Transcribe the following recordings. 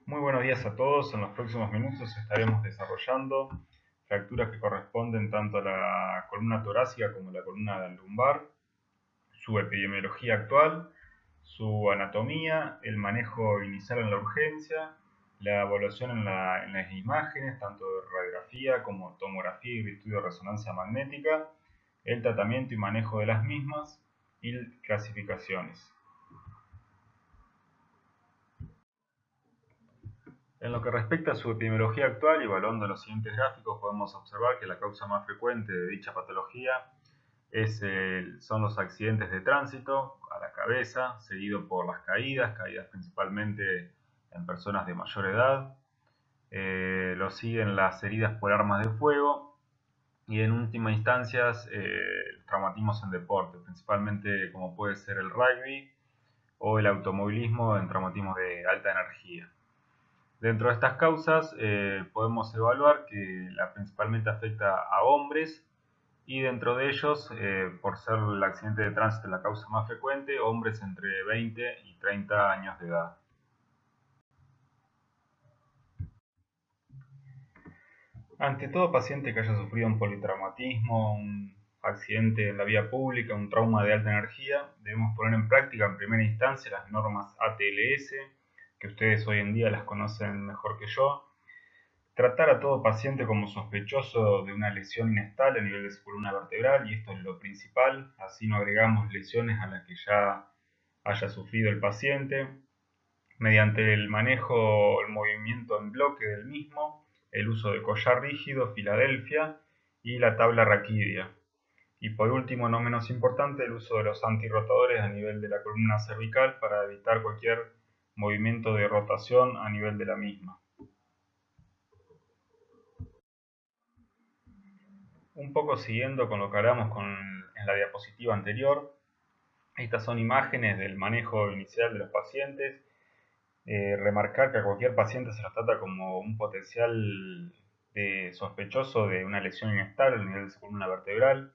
Muy buenos días a todos. En los próximos minutos estaremos desarrollando fracturas que corresponden tanto a la columna torácica como a la columna lumbar, su epidemiología actual, su anatomía, el manejo inicial en la urgencia, la evaluación en las imágenes, tanto de radiografía como tomografía y estudio de resonancia magnética, el tratamiento y manejo de las mismas y clasificaciones. En lo que respecta a su epidemiología actual, y evaluando los siguientes gráficos, podemos observar que la causa más frecuente de dicha patología son los accidentes de tránsito a la cabeza, seguido por las caídas principalmente en personas de mayor edad. Lo siguen las heridas por armas de fuego y en última instancia traumatismos en deporte, principalmente como puede ser el rugby o el automovilismo en traumatismos de alta energía. Dentro de estas causas podemos evaluar que principalmente afecta a hombres y dentro de ellos, por ser el accidente de tránsito la causa más frecuente, hombres entre 20 y 30 años de edad. Ante todo paciente que haya sufrido un politraumatismo, un accidente en la vía pública, un trauma de alta energía, debemos poner en práctica en primera instancia las normas ATLS, que ustedes hoy en día las conocen mejor que yo. Tratar a todo paciente como sospechoso de una lesión inestable a nivel de su columna vertebral, y esto es lo principal, así no agregamos lesiones a las que ya haya sufrido el paciente. Mediante el manejo, el movimiento en bloque del mismo, el uso de collar rígido, Filadelfia y la tabla raquídea. Y por último, no menos importante, el uso de los antirrotadores a nivel de la columna cervical para evitar cualquier movimiento de rotación a nivel de la misma. Un poco siguiendo con lo que hablamos en la diapositiva anterior, estas son imágenes del manejo inicial de los pacientes. Remarcar que a cualquier paciente se lo trata como un potencial sospechoso de una lesión inestable a nivel de su columna vertebral.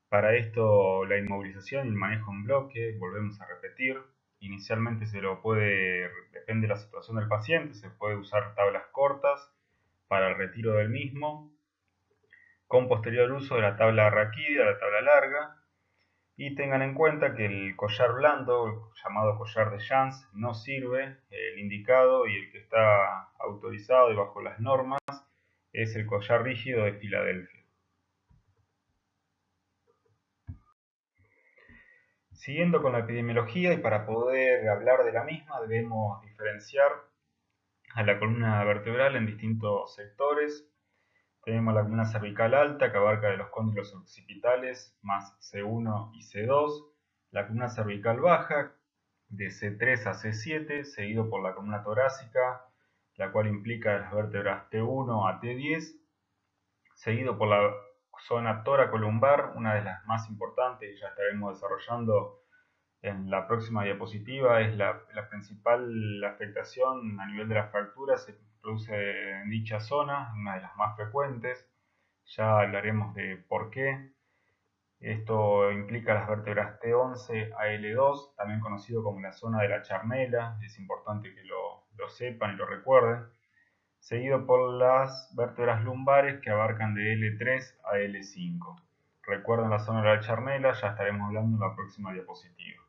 Para esto, la inmovilización y el manejo en bloque, volvemos a repetir. Inicialmente depende de la situación del paciente, se puede usar tablas cortas para el retiro del mismo, con posterior uso de la tabla raquídea, la tabla larga. Y tengan en cuenta que el collar blando, llamado collar de Jans, no sirve. El indicado y el que está autorizado y bajo las normas es el collar rígido de Filadelfia. Siguiendo con la epidemiología, y para poder hablar de la misma debemos diferenciar a la columna vertebral en distintos sectores. Tenemos la columna cervical alta, que abarca de los cóndilos occipitales más C1 y C2, la columna cervical baja de C3 a C7, seguido por la columna torácica, la cual implica las vértebras T1 a T10, seguido por la zona toracolumbar, una de las más importantes, y ya estaremos desarrollando en la próxima diapositiva. Es la principal afectación a nivel de las fracturas, se produce en dicha zona, una de las más frecuentes. Ya hablaremos de por qué. Esto implica las vértebras T11 a L2, también conocido como la zona de la charnela, es importante que lo sepan y lo recuerden, seguido por las vértebras lumbares que abarcan de L3 a L5. Recuerden la zona de la charnela, ya estaremos hablando en la próxima diapositiva.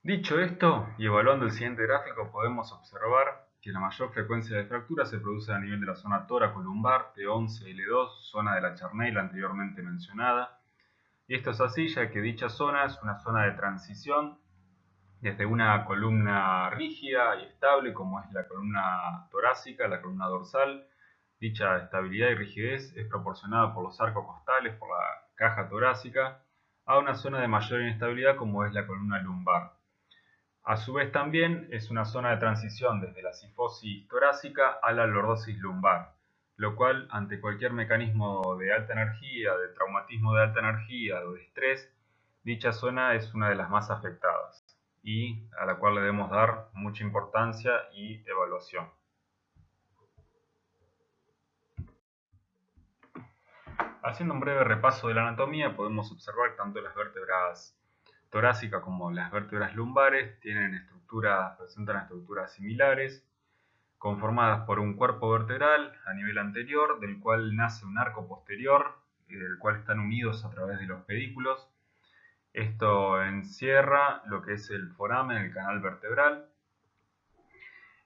Dicho esto, y evaluando el siguiente gráfico, podemos observar que la mayor frecuencia de fracturas se produce a nivel de la zona toracolumbar, T11-L2, zona de la charnela anteriormente mencionada. Y esto es así ya que dicha zona es una zona de transición desde una columna rígida y estable, como es la columna torácica, la columna dorsal. Dicha estabilidad y rigidez es proporcionada por los arcos costales, por la caja torácica, a una zona de mayor inestabilidad como es la columna lumbar. A su vez también es una zona de transición desde la cifosis torácica a la lordosis lumbar, lo cual ante cualquier mecanismo de alta energía, de traumatismo de alta energía o de estrés, dicha zona es una de las más afectadas y a la cual le debemos dar mucha importancia y evaluación. Haciendo un breve repaso de la anatomía, podemos observar tanto las vértebras torácica como las vértebras lumbares presentan estructuras similares, conformadas por un cuerpo vertebral a nivel anterior, del cual nace un arco posterior, del cual están unidos a través de los pedículos. Esto encierra lo que es el foramen, el canal vertebral.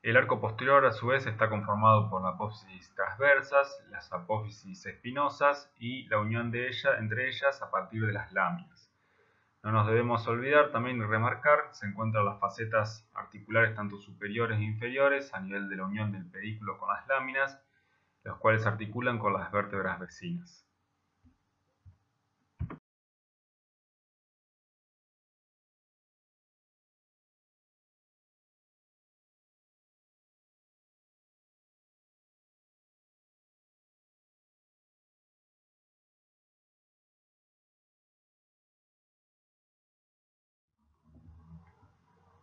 El arco posterior, a su vez, está conformado por las apófisis transversas, las apófisis espinosas y la unión entre ellas a partir de las láminas. No nos debemos olvidar también de remarcar que se encuentran las facetas articulares tanto superiores e inferiores a nivel de la unión del pedículo con las láminas, los cuales se articulan con las vértebras vecinas.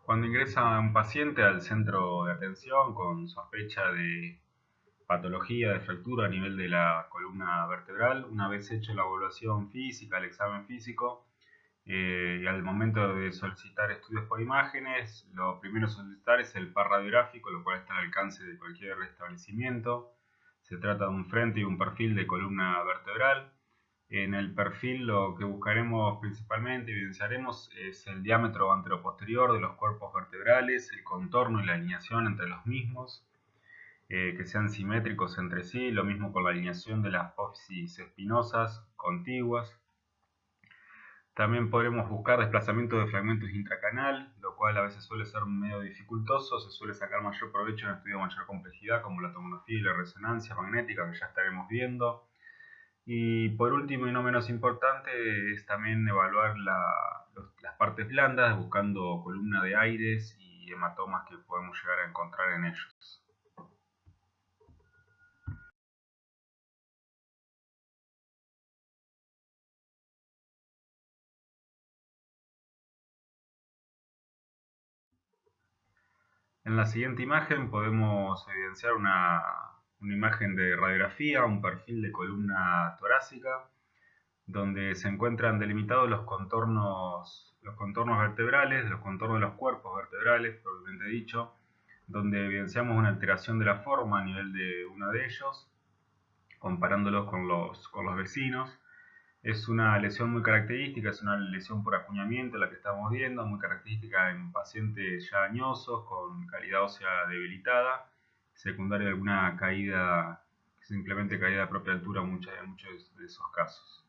Cuando ingresa un paciente al centro de atención con sospecha de patología de fractura a nivel de la columna vertebral, una vez hecho la evaluación física, el examen físico, y al momento de solicitar estudios por imágenes, lo primero a solicitar es el PAR radiográfico, lo cual está al alcance de cualquier establecimiento. Se trata de un frente y un perfil de columna vertebral. En el perfil lo que buscaremos principalmente, evidenciaremos, es el diámetro anteroposterior de los cuerpos vertebrales, el contorno y la alineación entre los mismos, que sean simétricos entre sí, lo mismo con la alineación de las apófisis espinosas contiguas. También podremos buscar desplazamiento de fragmentos intracanal, lo cual a veces suele ser medio dificultoso, se suele sacar mayor provecho en estudios de mayor complejidad como la tomografía y la resonancia magnética, que ya estaremos viendo. Y por último y no menos importante es también evaluar las partes blandas, buscando columna de aires y hematomas que podemos llegar a encontrar en ellos. En la siguiente imagen podemos evidenciar una imagen de radiografía, un perfil de columna torácica, donde se encuentran delimitados los contornos vertebrales, los contornos de los cuerpos vertebrales, propiamente dicho, donde evidenciamos una alteración de la forma a nivel de uno de ellos, comparándolos con los vecinos. Es una lesión muy característica, es una lesión por acuñamiento la que estamos viendo, muy característica en pacientes ya añosos, con calidad ósea debilitada, secundaria de alguna caída, simplemente caída de propia altura en muchos de esos casos.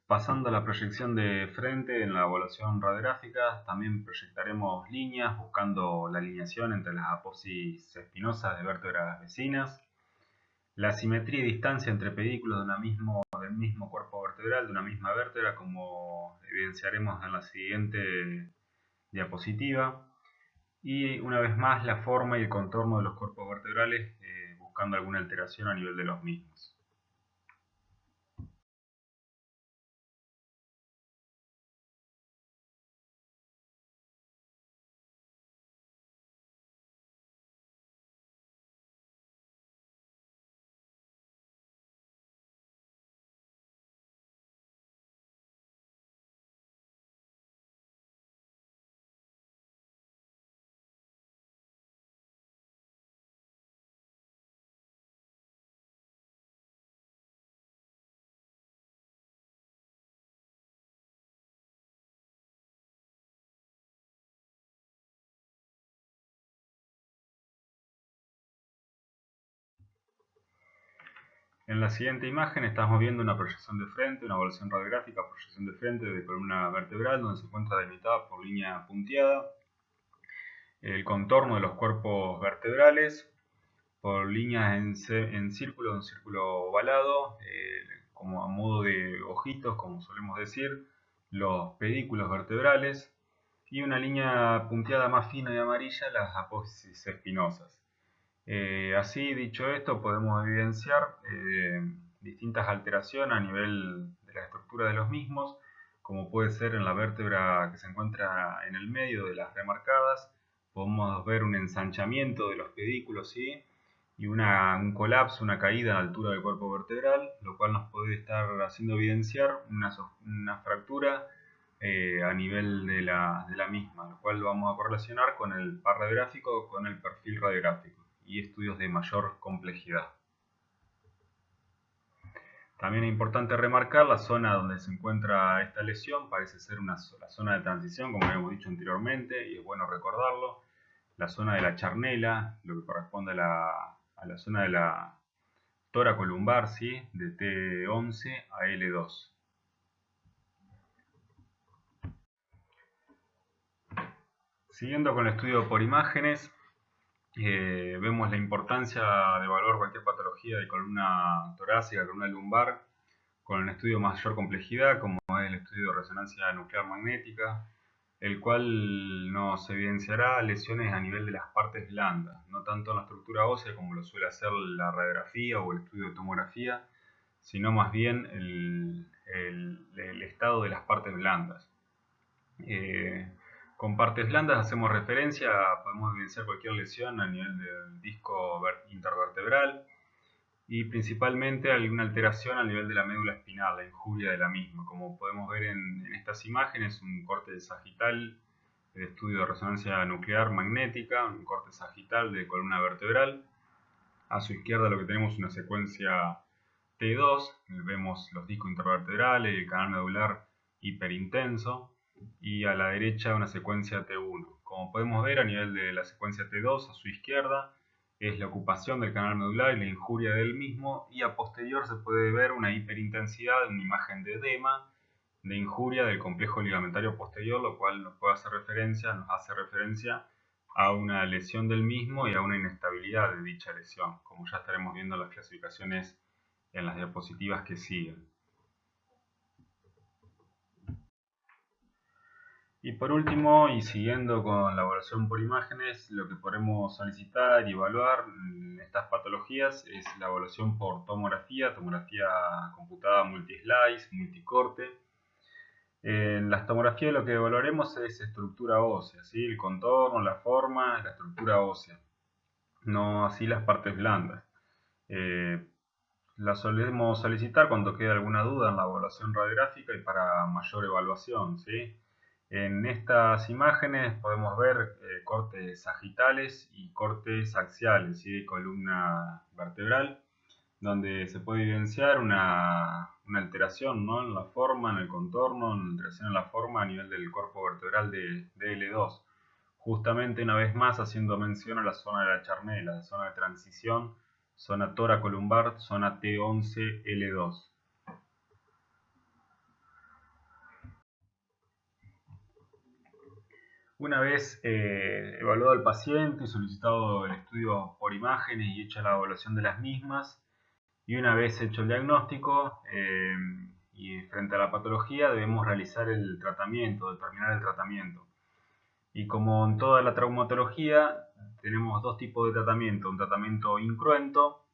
Pasando a la proyección de frente en la evaluación radiográfica, también proyectaremos líneas buscando la alineación entre las apófisis espinosas de vértebras vecinas, la simetría y distancia entre pedículos del mismo cuerpo vertebral, de una misma vértebra, como evidenciaremos en la siguiente diapositiva, y una vez más la forma y el contorno de los cuerpos vertebrales, buscando alguna alteración a nivel de los mismos. En la siguiente imagen estamos viendo una proyección de frente, una evaluación radiográfica, proyección de frente de columna vertebral, donde se encuentra delimitada por línea punteada el contorno de los cuerpos vertebrales, por líneas en círculo, un círculo ovalado, como a modo de ojitos, como solemos decir, los pedículos vertebrales, y una línea punteada más fina y amarilla, las apófisis espinosas. Así, dicho esto, podemos evidenciar distintas alteraciones a nivel de la estructura de los mismos, como puede ser en la vértebra que se encuentra en el medio de las remarcadas. Podemos ver un ensanchamiento de los pedículos, ¿sí? y un colapso, una caída a la altura del cuerpo vertebral, lo cual nos puede estar haciendo evidenciar una fractura a nivel de la misma, lo cual lo vamos a correlacionar con el par radiográfico, con el perfil radiográfico y estudios de mayor complejidad. También es importante remarcar la zona donde se encuentra esta lesión, parece ser la zona de transición, como habíamos dicho anteriormente, y es bueno recordarlo, la zona de la charnela, lo que corresponde a la zona de la toracolumbar, ¿sí? De T11 a L2. Siguiendo con el estudio por imágenes, vemos la importancia de evaluar cualquier patología de columna torácica, columna lumbar, con un estudio de mayor complejidad, como es el estudio de resonancia nuclear magnética, el cual nos evidenciará lesiones a nivel de las partes blandas, no tanto en la estructura ósea como lo suele hacer la radiografía o el estudio de tomografía, sino más bien el estado de las partes blandas. Con partes blandas hacemos referencia, podemos evidenciar cualquier lesión a nivel del disco intervertebral y principalmente alguna alteración a nivel de la médula espinal, la injuria de la misma. Como podemos ver en estas imágenes, un corte sagital de estudio de resonancia nuclear magnética, un corte sagital de columna vertebral. A su izquierda lo que tenemos es una secuencia T2, vemos los discos intervertebrales y el canal medular hiperintenso, y a la derecha una secuencia T1. Como podemos ver, a nivel de la secuencia T2, a su izquierda, es la ocupación del canal medular y la injuria del mismo, y a posterior se puede ver una hiperintensidad, una imagen de edema, de injuria del complejo ligamentario posterior, lo cual nos hace referencia a una lesión del mismo y a una inestabilidad de dicha lesión, como ya estaremos viendo en las clasificaciones en las diapositivas que siguen. Y por último, y siguiendo con la evaluación por imágenes, lo que podemos solicitar y evaluar en estas patologías es la evaluación por tomografía computada multislice, multicorte. En las tomografías lo que evaluaremos es estructura ósea, ¿sí? El contorno, la forma, la estructura ósea, no así las partes blandas. La solemos solicitar cuando queda alguna duda en la evaluación radiográfica y para mayor evaluación, ¿sí? En estas imágenes podemos ver cortes sagitales y cortes axiales, ¿sí? De columna vertebral, donde se puede evidenciar una alteración, ¿no? En la forma, en el contorno, una alteración en la forma a nivel del cuerpo vertebral de L2. Justamente una vez más haciendo mención a la zona de la charnela, la zona de transición, zona toracolumbar, zona T11, L2. Una vez evaluado al paciente y solicitado el estudio por imágenes y hecha la evaluación de las mismas, y una vez hecho el diagnóstico y frente a la patología debemos realizar el tratamiento, determinar el tratamiento. Y como en toda la traumatología tenemos dos tipos de tratamiento, un tratamiento incruento,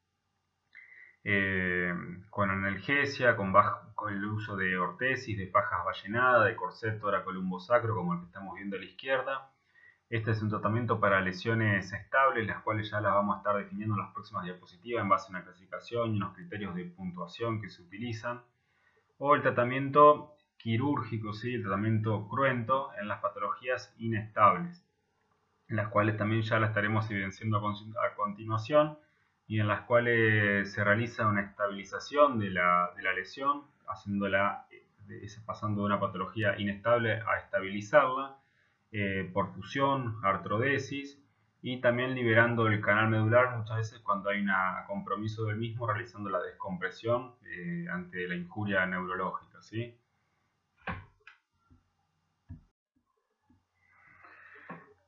con analgesia, con el uso de ortesis, de fajas ballenadas, de corset toracolumbo-sacro, como el que estamos viendo a la izquierda. Este es un tratamiento para lesiones estables, las cuales ya las vamos a estar definiendo en las próximas diapositivas en base a una clasificación y unos criterios de puntuación que se utilizan. O el tratamiento quirúrgico, ¿sí? El tratamiento cruento en las patologías inestables, en las cuales también ya la estaremos evidenciando a continuación, y en las cuales se realiza una estabilización de la lesión, pasando de una patología inestable a estabilizarla, por fusión, artrodesis, y también liberando el canal medular muchas veces cuando hay un compromiso del mismo, realizando la descompresión ante la injuria neurológica, ¿sí?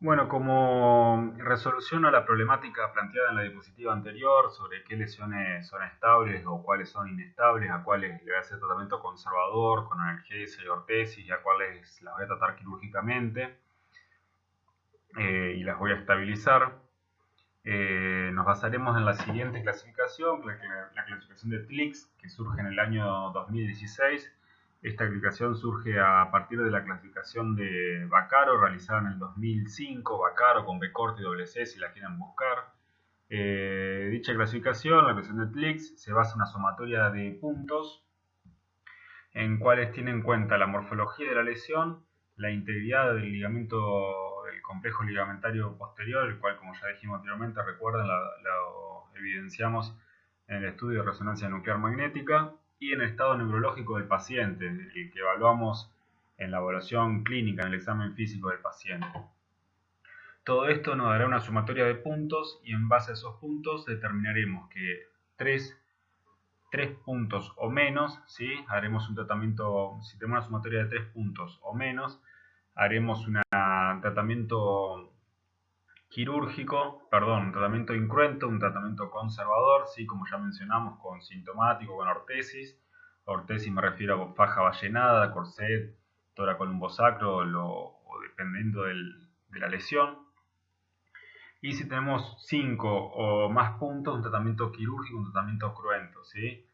Bueno, como resolución a la problemática planteada en la diapositiva anterior sobre qué lesiones son estables o cuáles son inestables, a cuáles le voy a hacer tratamiento conservador con analgesia y ortesis y a cuáles las voy a tratar quirúrgicamente y las voy a estabilizar, nos basaremos en la siguiente clasificación, la clasificación de TLIX, que surge en el año 2016. Esta clasificación surge a partir de la clasificación de Vaccaro, realizada en el 2005, Vaccaro con B corto y doble C si la quieren buscar. Dicha clasificación, la clasificación de TLIX, se basa en una sumatoria de puntos en cuales tiene en cuenta la morfología de la lesión, la integridad del ligamento, del complejo ligamentario posterior, el cual, como ya dijimos anteriormente, recuerden, lo evidenciamos en el estudio de resonancia nuclear magnética, y en el estado neurológico del paciente, el que evaluamos en la evaluación clínica, en el examen físico del paciente. Todo esto nos dará una sumatoria de puntos y en base a esos puntos determinaremos que tres puntos o menos, ¿sí? Haremos un tratamiento, si tenemos una sumatoria de 3 puntos o menos, haremos un tratamiento quirúrgico, perdón, un tratamiento incruento, un tratamiento conservador, ¿sí? Como ya mencionamos, con sintomático, con ortesis. Ortesis me refiero a faja ballenada, corset, toracolumbo-sacro o dependiendo de la lesión. Y si tenemos 5 o más puntos, un tratamiento quirúrgico, un tratamiento cruento, ¿sí?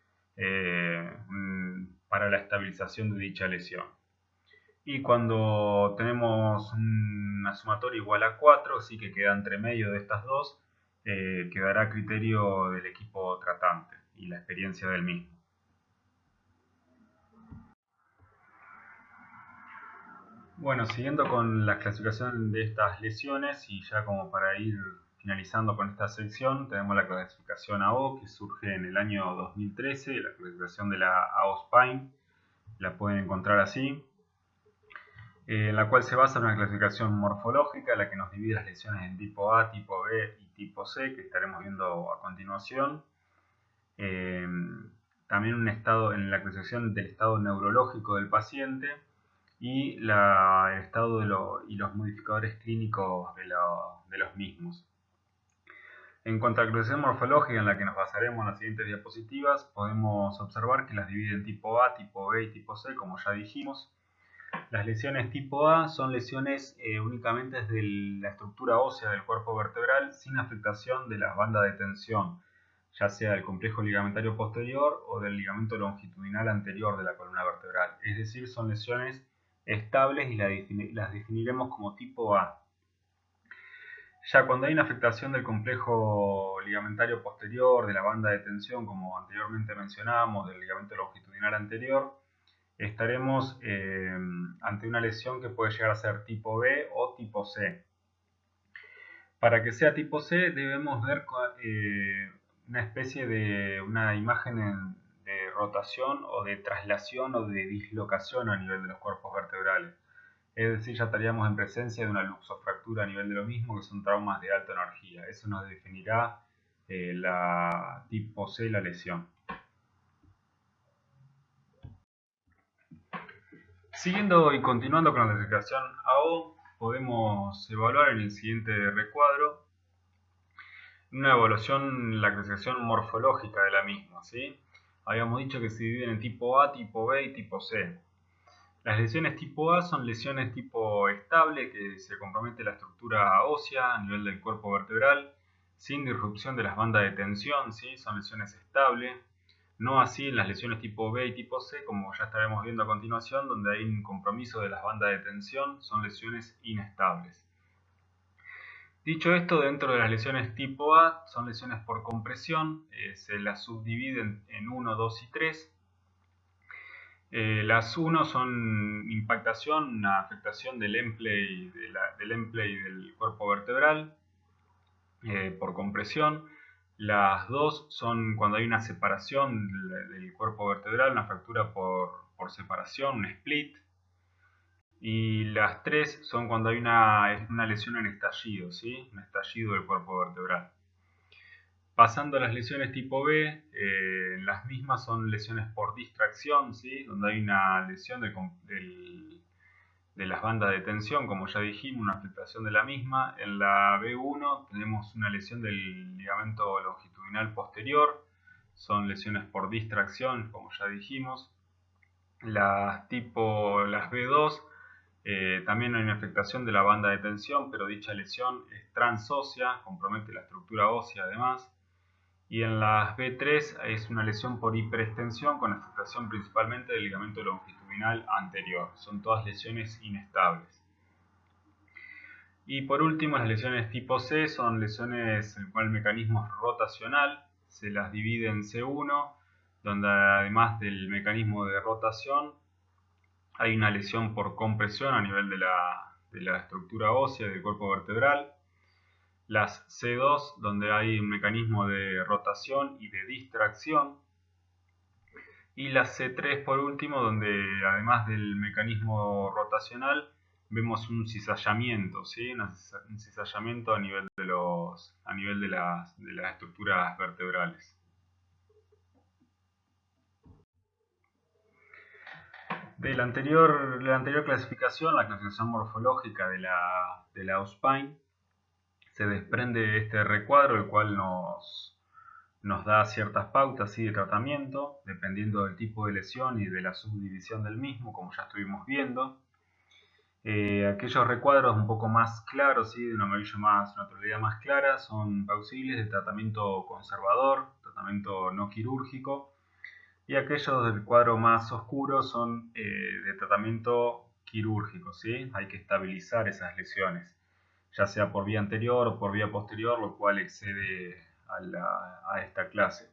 Para la estabilización de dicha lesión. Y cuando tenemos una sumatoria igual a 4, sí que queda entre medio de estas dos, quedará a criterio del equipo tratante y la experiencia del mismo. Bueno, siguiendo con la clasificación de estas lesiones y ya como para ir finalizando con esta sección, tenemos la clasificación AO que surge en el año 2013, la clasificación de la AO Spine, la pueden encontrar así, en la cual se basa en una clasificación morfológica, la que nos divide las lesiones en tipo A, tipo B y tipo C, que estaremos viendo a continuación. También un estado en la clasificación del estado neurológico del paciente y el estado y los modificadores clínicos de los mismos. En cuanto a la clasificación morfológica en la que nos basaremos en las siguientes diapositivas, podemos observar que las divide en tipo A, tipo B y tipo C, como ya dijimos. Las lesiones tipo A son lesiones únicamente desde la estructura ósea del cuerpo vertebral sin afectación de las bandas de tensión, ya sea del complejo ligamentario posterior o del ligamento longitudinal anterior de la columna vertebral. Es decir, son lesiones estables y las definiremos como tipo A. Ya cuando hay una afectación del complejo ligamentario posterior, de la banda de tensión, como anteriormente mencionábamos, del ligamento longitudinal anterior, estaremos ante una lesión que puede llegar a ser tipo B o tipo C. Para que sea tipo C debemos ver una especie de una imagen de rotación o de traslación o de dislocación a nivel de los cuerpos vertebrales. Es decir, ya estaríamos en presencia de una luxofractura a nivel de lo mismo, que son traumas de alta energía. Eso nos definirá la tipo C, la lesión. Siguiendo y continuando con la clasificación AO, podemos evaluar en el siguiente recuadro una evaluación, la clasificación morfológica de la misma, ¿sí? Habíamos dicho que se dividen en tipo A, tipo B y tipo C. Las lesiones tipo A son lesiones tipo estable, que se compromete la estructura ósea a nivel del cuerpo vertebral, sin disrupción de las bandas de tensión, ¿sí? Son lesiones estables. No así en las lesiones tipo B y tipo C, como ya estaremos viendo a continuación, donde hay un compromiso de las bandas de tensión, son lesiones inestables. Dicho esto, dentro de las lesiones tipo A, son lesiones por compresión, se las subdividen en 1, 2 y 3. Las 1 son impactación, una afectación del emplay, del cuerpo vertebral por compresión. Las 2 son cuando hay una separación del cuerpo vertebral, una fractura por separación, un split. Y las 3 son cuando hay una lesión en estallido, ¿sí? Un estallido del cuerpo vertebral. Pasando a las lesiones tipo B, las mismas son lesiones por distracción, ¿sí? Donde hay una lesión de las bandas de tensión, como ya dijimos, una afectación de la misma. En la B1 tenemos una lesión del ligamento longitudinal posterior, son lesiones por distracción, como ya dijimos. Las B2 también hay una afectación de la banda de tensión, pero dicha lesión es transósea, compromete la estructura ósea además. Y en las B3 es una lesión por hiperextensión con afectación principalmente del ligamento longitudinal anterior. Son todas lesiones inestables. Y por último, las lesiones tipo C son lesiones en el cual el mecanismo es rotacional, se las divide en C1, donde además del mecanismo de rotación hay una lesión por compresión a nivel de la estructura ósea del cuerpo vertebral. Las C2, donde hay un mecanismo de rotación y de distracción. Y la C3 por último, donde además del mecanismo rotacional vemos un cizallamiento, ¿sí? Un cizallamiento a nivel de las estructuras vertebrales. La anterior clasificación, la clasificación morfológica de la Auspein, se desprende este recuadro, el cual nos da ciertas pautas, ¿sí?, de tratamiento, dependiendo del tipo de lesión y de la subdivisión del mismo, como ya estuvimos viendo. Aquellos recuadros un poco más claros, ¿sí?, de una tonalidad más clara, son plausibles de tratamiento conservador, tratamiento no quirúrgico, y aquellos del cuadro más oscuro son de tratamiento quirúrgico, ¿sí? Hay que estabilizar esas lesiones, ya sea por vía anterior o por vía posterior, lo cual excede a esta clase.